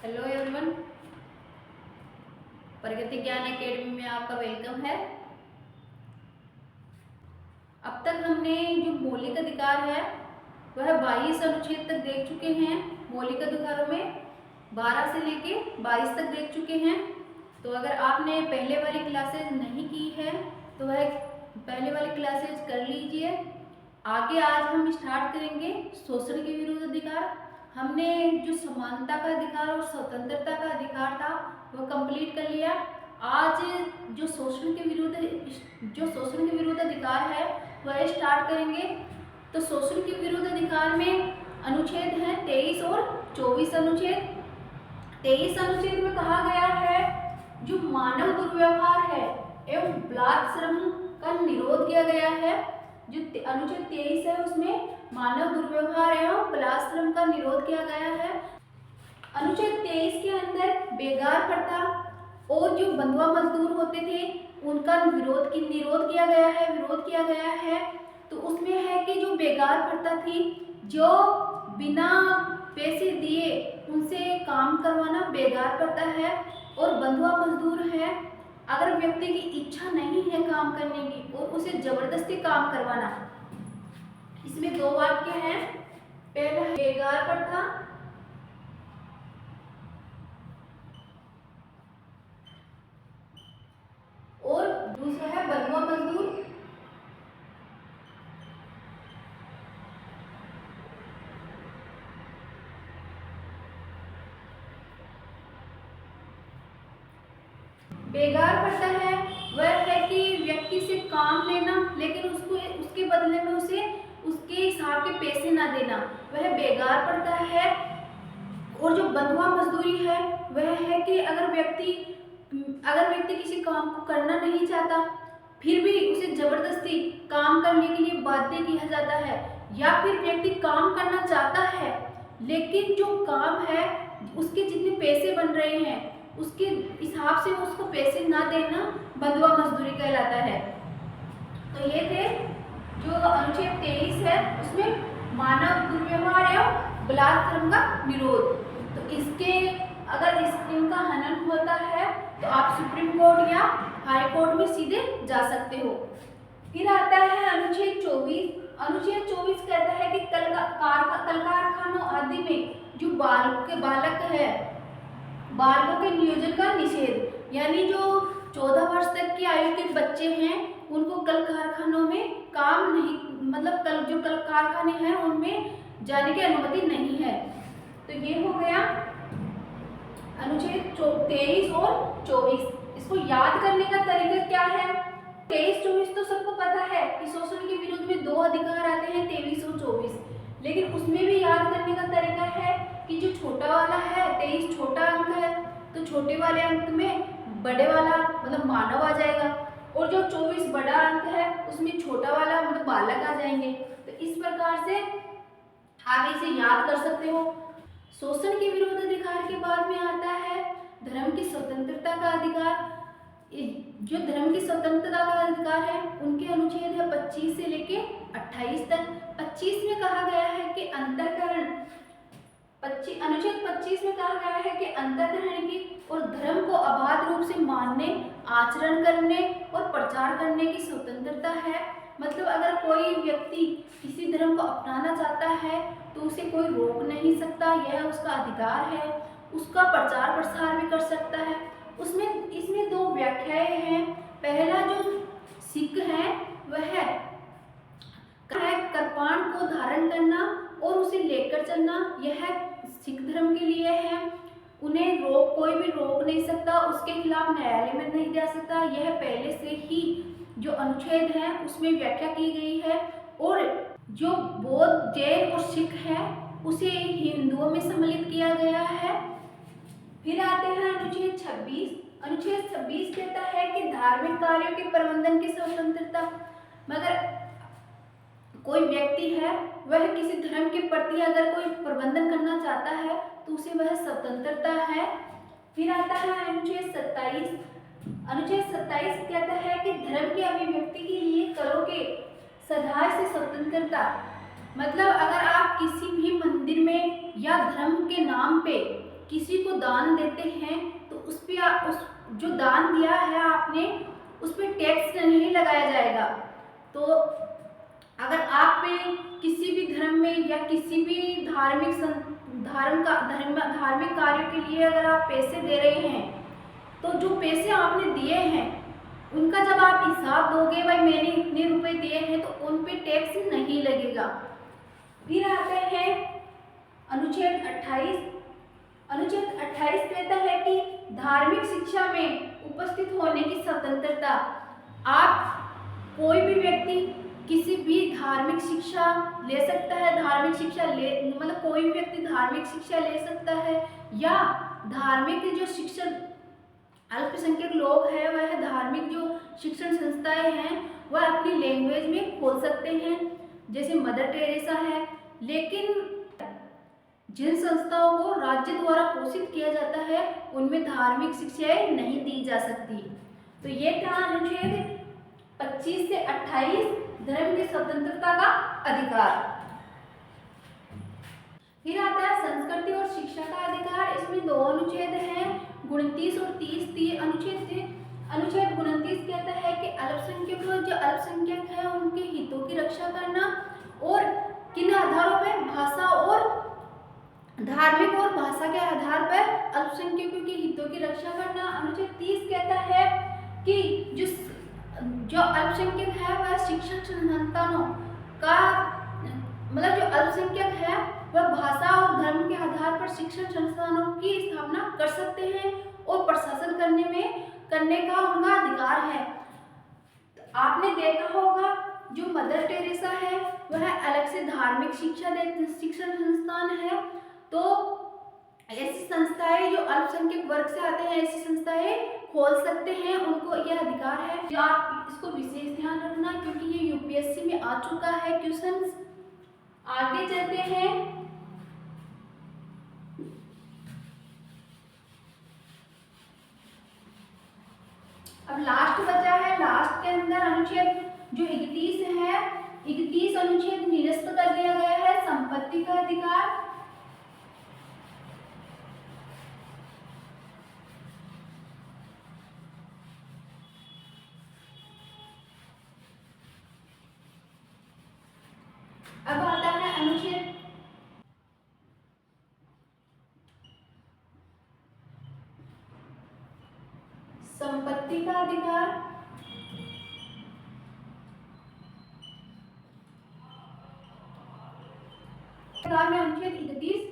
Hello everyone, प्रगति ज्ञान academy में आपका वेलकम है। अब तक हमने जो मौलिक अधिकार है वह 22 अनुच्छेद तक देख चुके हैं। मौलिक अधिकारों में 12 से लेके 22 तक देख चुके हैं। तो अगर आपने पहले वाली क्लासेज नहीं की है तो वह पहले वाली क्लासेज कर लीजिए। आगे आज हम स्टार्ट करेंगे शोषण के विरुद्ध अधिकार। हमने जो समानता का अधिकार और स्वतंत्रता का अधिकार था वह कंप्लीट कर लिया। आज जो शोषण के विरुद्ध अधिकार है वह स्टार्ट करेंगे। तो शोषण के विरुद्ध अधिकार में अनुच्छेद हैं 23 और 24 अनुच्छेद। 23 अनुच्छेद में कहा गया है जो मानव दुर्व्यवहार है एवं बाल श्रम का निरोध किया गया है। जो अनुच्छेद 23 है उसमें मानव दुर्व्यवहार एवं बाल श्रम का निरोध किया गया है। अनुच्छेद 23 के अंदर बेगार प्रथा और जो बंधुआ मजदूर होते थे उनका निरोध किया गया है। तो उसमें है कि जो बेगार प्रथा थी, जो बिना पैसे दिए उनसे काम करवाना बेगार प्रथा है। और बंधुआ मजदूर है, अगर व्यक्ति की इच्छा नहीं है काम करने की और उसे जबरदस्ती काम करवाना। इसमें दो वाक्य हैं, पहला बेगार प्रथा और दूसरा है बंधुआ मजदूर। बेगार प्रथा है वह है कि व्यक्ति से काम लेना लेकिन उसके बदले में उसे उसके हिसाब के पैसे ना देना, वह बेगार प्रथा है। और जो बंधुआ मजदूरी है वह है कि अगर व्यक्ति किसी काम को करना नहीं चाहता फिर भी उसे जबरदस्ती काम करने के लिए बाध्य किया जाता है, या फिर व्यक्ति काम करना चाहता है लेकिन जो काम है उसके जितने पैसे बन रहे हैं उसके हिसाब से उसको पैसे ना देना बंधुआ मजदूरी कहलाता है। तो ये थे जो अनुच्छेद 23 है उसमें मानव दुर्व्यवहार एवं बलात्कार का विरोध। तो इनका हनन होता है तो आप सुप्रीम कोर्ट या हाई कोर्ट में सीधे जा सकते हो। फिर आता है अनुच्छेद 24। अनुच्छेद 24 कहता है कि कल कारखानों आदि में जो बालक है, बालकों के नियोजन का निषेध, यानी जो 14 वर्ष तक की आयु के बच्चे हैं उनको कल कारखानों में काम नहीं, मतलब कल कारखाने हैं उनमें जाने की अनुमति नहीं है। तो ये हो गया अनुच्छेद 23 और 24। इसको याद करने का तरीका क्या है? 23-24 तो सबको पता है कि शोषण के विरुद्ध में दो अधिकार आते हैं 23 और 24, लेकिन उसमें भी याद करने का तरीका है कि जो छोटा वाला है 23 छोटा अंक है तो छोटे वाले अंक में बड़े वाला मतलब मानव आ जाएगा, और जो 24 बड़ा अंक है उसमें छोटा वाला मतलब बालक आ जाएंगे। तो इस प्रकार से आप इसे याद कर सकते हो। शोषण के विरुद्ध अधिकार के बाद में आता है धर्म की स्वतंत्रता का अधिकार। जो धर्म की स्वतंत्रता का अधिकार है उनके अनुच्छेद है 25 से लेके 28 तक। 25 में कहा गया है कि अनुच्छेद 25 में कहा गया है कि अंतःकरण की और धर्म को अबाध रूप से मानने, आचरण करने और प्रचार करने की स्वतंत्रता है। मतलब अगर कोई व्यक्ति किसी धर्म को अपनाना चाहता है तो उसे कोई रोक नहीं सकता, यह उसका अधिकार है। उसका प्रचार प्रसार भी कर सकता है। इसमें दो व्याख्याएं हैं। पहला जो सिख है वह है कृपाण को धारण करना और उसे लेकर चलना, यह सिख धर्म के लिए है। उन्हें कोई भी रोक नहीं सकता, उसके खिलाफ न्यायालय में नहीं जा सकता। यह पहले से ही जो अनुच्छेद है उसमें व्याख्या की गई है। और जो बौद्ध, जैन और सिख है उसे हिंदुओं में सम्मिलित किया गया है। फिर आते हैं अनुच्छेद 26। अनुच्छेद 26 कहता है कि धार्मिक कार्यों के प्रबंधन की स्वतंत्रता। मगर कोई व्यक्ति है वह किसी धर्म के प्रति अगर कोई प्रबंधन करना चाहता है तो उसे वह स्वतंत्रता है। फिर आता है अनुच्छेद 27। अनुच्छेद 27 कहता है कि धर्म की अभिव्यक्ति के लिए करोगे सदा से स्वतंत्रता। मतलब अगर आप किसी भी मंदिर में या धर्म के नाम पे किसी को दान देते हैं तो उस पर उस जो दान दिया है आपने उस पर टैक्स नहीं लगाया जाएगा। तो अगर आप पे किसी भी धर्म में या किसी भी धार्मिक कार्यों के लिए अगर आप पैसे दे रहे हैं तो जो पैसे आपने दिए हैं उनका जब आप हिसाब दोगे, भाई मैंने इतने रुपए दिए हैं, तो उन पे टैक्स नहीं लगेगा। फिर आते हैं अनुच्छेद 28। अनुच्छेद 28 कहता है कि धार्मिक शिक्षा में उपस्थित होने की स्वतंत्रता। आप कोई भी व्यक्ति किसी भी धार्मिक शिक्षा ले सकता है, धार्मिक शिक्षा ले मतलब कोई भी व्यक्ति धार्मिक शिक्षा ले सकता है, या धार्मिक जो शिक्षण अल्पसंख्यक लोग हैं वह धार्मिक जो शिक्षण संस्थाएं हैं वह अपनी लैंग्वेज में खोल सकते हैं, जैसे मदर टेरेसा है। लेकिन जिन संस्थाओं को राज्य द्वारा पोषित किया जाता है उनमें धार्मिक शिक्षाएं नहीं दी जा सकती। तो ये था अनुच्छेद 25 से 28 धर्म की स्वतंत्रता का अधिकार। फिर आता है संस्कृति और शिक्षा का अधिकार। इसमें दो अनुच्छेद हैं, 29 और 30। अनुच्छेद 29 कहता है कि अल्पसंख्यक है उनके हितों की रक्षा करना, और किन आधारों पर, भाषा और धार्मिक और भाषा के आधार पर अल्पसंख्यकों के हितों की रक्षा करना। अनुच्छेद 30 कहता है कि जो अल्पसंख्यक है वह शिक्षण संस्थानों का मतलब जो अल्पसंख्यक है वह भाषा और धर्म के आधार पर शिक्षण संस्थानों की स्थापना कर सकते हैं और प्रशासन करने का उनका अधिकार है। आपने देखा होगा जो मदर टेरेसा है वह अलग से धार्मिक शिक्षण संस्थान है। तो ऐसी संस्थाएं जो अल्पसंख्यक वर्ग से आते हैं ऐसी संस्थाएं खोल सकते हैं, उनको यह अधिकार है। तो आप इसको विशेष ध्यान रखना क्योंकि ये यूपीएससी में आ चुका है क्वेश्चंस। आगे चलते हैं। अब लास्ट बचा है, लास्ट के अंदर अनुच्छेद जो 31 है, 31 अनुच्छेद निरस्त कर दिया गया है, संपत्ति का अधिकार। अब आता है अनुच्छेद संपत्ति का अधिकार। में अनुच्छेद 31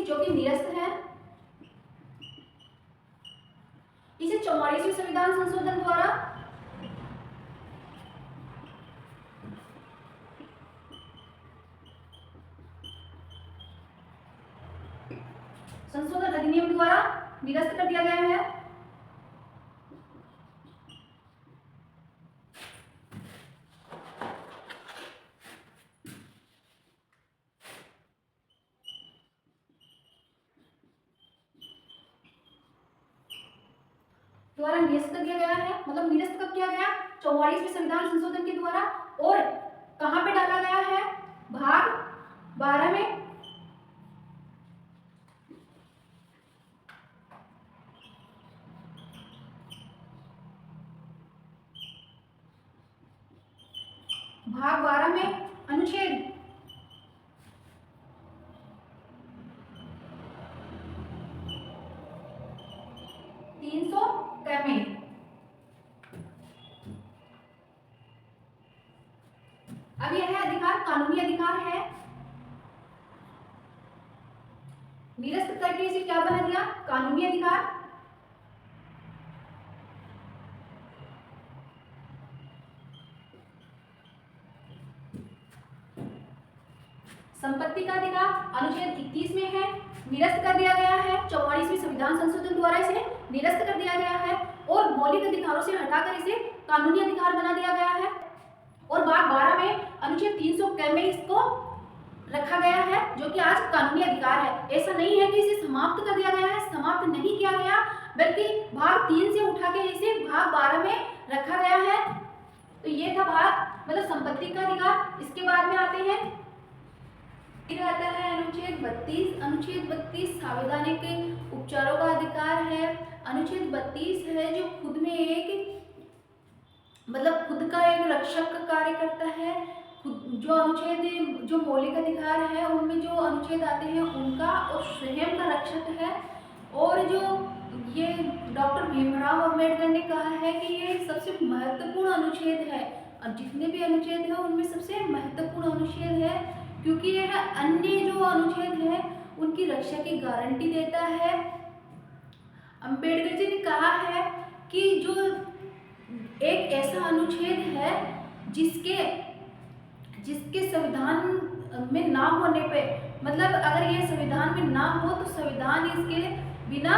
जो कि निरस्त है, इसे 44वें संविधान संशोधन द्वारा संशोधन अधिनियम द्वारा निरस्त कर दिया गया है। द्वारा निरस्त कर दिया गया है, मतलब निरस्त कब किया गया? 44वें संविधान संशोधन के द्वारा। और कहां पे डाला गया है? भाग 12 में। भाग 12 में अनुच्छेद 300 में। अब यह अधिकार कानूनी अधिकार है। निरस्त करके इसे क्या बना दिया? कानूनी अधिकार। संपत्ति का अधिकार अनुच्छेद 31 में है, निरस्त कर दिया गया है। 44वें संविधान संशोधन द्वारा इसे निरस्त कर दिया गया है और मौलिक अधिकारों से हटाकर इसे कानूनी अधिकार बना दिया गया है। और भाग 12 में अनुच्छेद 300 में इसको रखा गया है जो कि आज कानूनी अधिकार है। ऐसा नहीं है कि इसे समाप्त कर दिया गया है, समाप्त नहीं किया गया, बल्कि भाग 3 से उठा के इसे भाग 12 में रखा गया है। तो ये था भाग मतलब संपत्ति का अधिकार। इसके बाद में आते हैं, फिर आता है अनुच्छेद 32। अनुच्छेद 32 संवैधानिक उपचारों का अधिकार है। अनुच्छेद 32 है जो खुद में एक मतलब खुद का एक रक्षक का कार्य करता है। जो अनुच्छेद जो मौलिक अधिकार है उनमें जो अनुच्छेद आते हैं उनका और स्वयं का रक्षक है। और जो ये डॉक्टर भीमराव अंबेडकर ने कहा है कि ये सबसे महत्वपूर्ण अनुच्छेद है, और जितने भी अनुच्छेद हैं उनमें सबसे महत्वपूर्ण अनुच्छेद है, क्योंकि यह अन्य जो अनुच्छेद है उनकी रक्षा की गारंटी देता है। अंबेडकर जी ने कहा है कि जो एक ऐसा अनुच्छेद है जिसके संविधान में ना होने पे, मतलब अगर ये संविधान में ना हो तो संविधान इसके बिना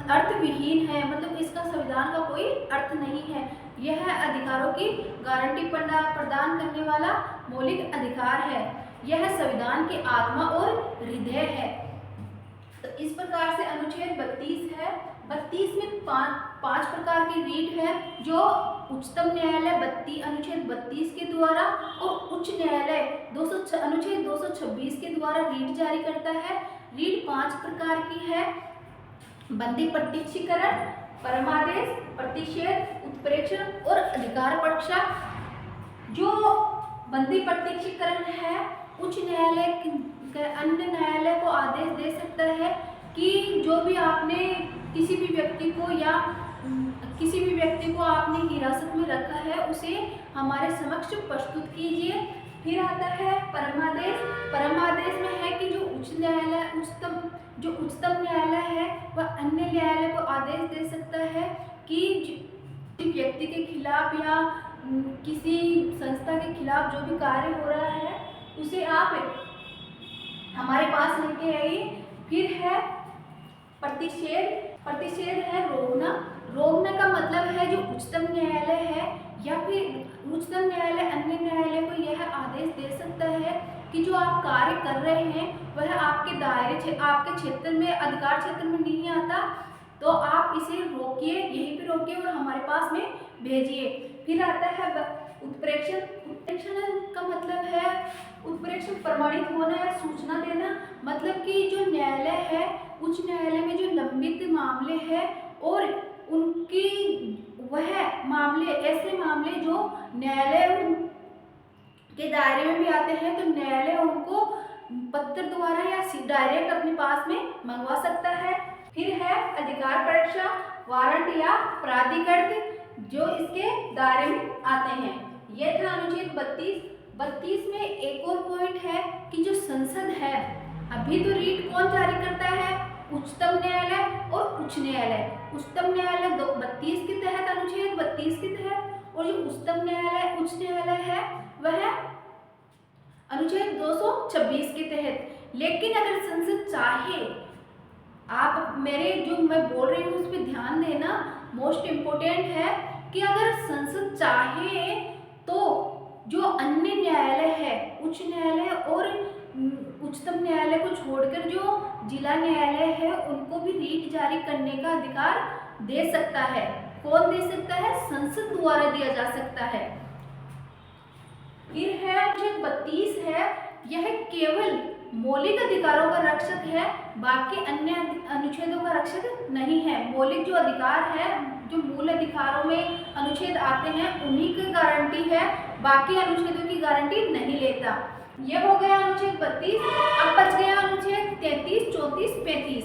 अर्थविहीन है, मतलब इसका संविधान का कोई अर्थ नहीं है। यह अधिकारों की गारंटी प्रदान करने वाला मौलिक अधिकार है। यह संविधान की आत्मा और हृदय है। तो इस प्रकार से अनुच्छेद 32 है। 32 में पांच प्रकार की रीट है, जो उच्चतम न्यायालय अनुच्छेद 32 के द्वारा और उच्च न्यायालय अनुच्छेद 226 के द्वारा रीट जारी करता है। रीट 5 प्रकार की है: बंदी प्रत्यक्षीकरण, परमादेश, प्रतिषेध, उत्प्रेक्षण और अधिकार परीक्षा। जो बंदी प्रत्यक्षीकरण है, उच्च न्यायालय अन्य न्यायालय को आदेश दे सकता है कि जो भी आपने किसी भी व्यक्ति को आपने हिरासत में रखा है उसे हमारे समक्ष प्रस्तुत कीजिए। फिर आता है परमादेश। परमादेश में है कि जो उच्चतम न्यायालय है वह अन्य न्यायालय को आदेश दे सकता है कि व्यक्ति के खिलाफ या किसी संस्था के खिलाफ जो भी कार्य हो रहा है उसे आप हमारे पास लेके आइए। फिर है प्रतिषेध। प्रतिषेध है रोकना। रोकने का मतलब है जो उच्चतम न्यायालय है या फिर उच्चतम न्यायालय अन्य न्यायालय को यह आदेश दे सकता है कि जो आप कार्य कर रहे हैं वह आपके दायरे आपके क्षेत्र में अधिकार क्षेत्र में नहीं आता, तो आप इसे रोकिए, यहीं पे रोकिए और हमारे पास में भेजिए। फिर आता है उत्प्रेक्षण। उत्प्रेक्षण का मतलब है उत्प्रेक्षण प्रमाणित होना या सूचना देना, मतलब कि जो न्यायालय है उच्च न्यायालय में जो लंबित मामले हैं और उनकी वह मामले ऐसे मामले जो न्यायालय के दायरे में भी आते हैं, तो न्यायालय उनको पत्र द्वारा या डायरेक्ट अपने पास में मंगवा सकता है। फिर है अधिकार परीक्षा, वारंट या प्राधिकृत जो इसके दायरे में आते हैं। यह था अनुच्छेद 32। 32 में एक और पॉइंट है कि जो संसद है, अभी तो रीट कौन जारी करता है? उच्चतम न्यायालय और उच्च न्यायालय। उच्चतम न्यायालय 32 के तहत, अनुच्छेद 32 के तहत, और जो उच्चतम न्यायालय उच्च न्यायालय है वह अनुच्छेद 226 के तहत। लेकिन अगर संसद चाहे, आप मेरे जो मैं बोल रही हूँ उस पर ध्यान देना, मोस्ट इम्पोर्टेंट है कि अगर संसद चाहे तो जो अन्य न्यायालय है, उच्च न्यायालय और उच्चतम न्यायालय को छोड़कर जो जिला न्यायालय है उनको भी रीट जारी करने का अधिकार दे सकता है। कौन दे सकता है? संसद द्वारा दिया जा सकता है। फिर है अनुच्छेद 32 है, यह केवल मौलिक अधिकारों का रक्षक है, बाकी अन्य अनुच्छेदों का रक्षक नहीं है। मौलिक जो अधिकार है, जो मूल अधिकारों में अनुच्छेद आते हैं उन्हीं की गारंटी है, बाकी अनुच्छेदों की गारंटी नहीं लेता। यह हो गया अनुच्छेद 32। अब बच गया अनुच्छेद 33, 34, 35।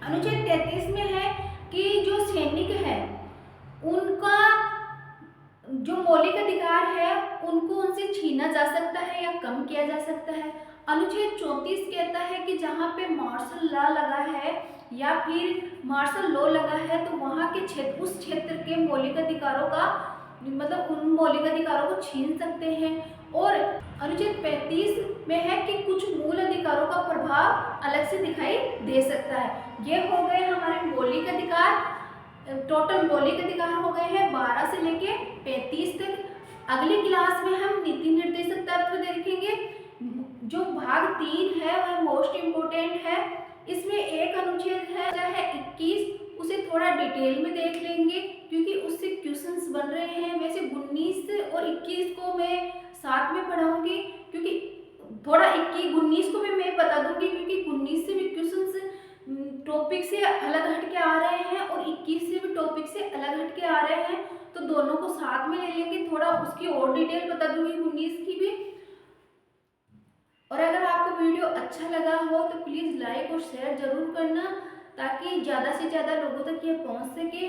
अनुच्छेद 33 में है कि जो सैनिक है उनका जो मौलिक अधिकार है उनको उनसे छीना जा सकता है या कम किया जा सकता है। अनुच्छेद 34 कहता है कि जहाँ पे मार्शल लॉ लगा है या फिर मार्शल लॉ लगा है तो वहाँ के क्षेत्र, उस क्षेत्र के मौलिक अधिकारों का मतलब उन मौलिक अधिकारों को छीन सकते हैं। और अनुच्छेद 35 में है कि कुछ मूल अधिकारों का प्रभाव अलग से दिखाई दे सकता है। ये हो गए हमारे मौलिक अधिकार। टोटल मौलिक अधिकार हो गए हैं 12 से लेके 35 तक। अगली क्लास में हम नीति निर्देशक तत्व देखेंगे। जो भाग 3 है वह मोस्ट इम्पोर्टेंट है। इसमें एक अनुच्छेद है 21 उसे थोड़ा डिटेल में देख लेंगे, क्योंकि उससे क्वेश्चंस बन रहे हैं। वैसे 19 और 21 को मैं साथ में पढ़ाऊंगी, क्योंकि थोड़ा 19 को भी मैं बता दूंगी, क्योंकि 19 से भी क्वेश्चंस टॉपिक से अलग हट के आ रहे हैं और 21 से भी टॉपिक से अलग हट के आ रहे हैं, तो दोनों को साथ में ले लेंगे। थोड़ा उसकी और डिटेल बता दूंगी 19 की भी। और अगर आपको वीडियो अच्छा लगा हो तो प्लीज़ लाइक और शेयर ज़रूर करना, ताकि ज़्यादा से ज़्यादा लोगों तक ये पहुंच सके।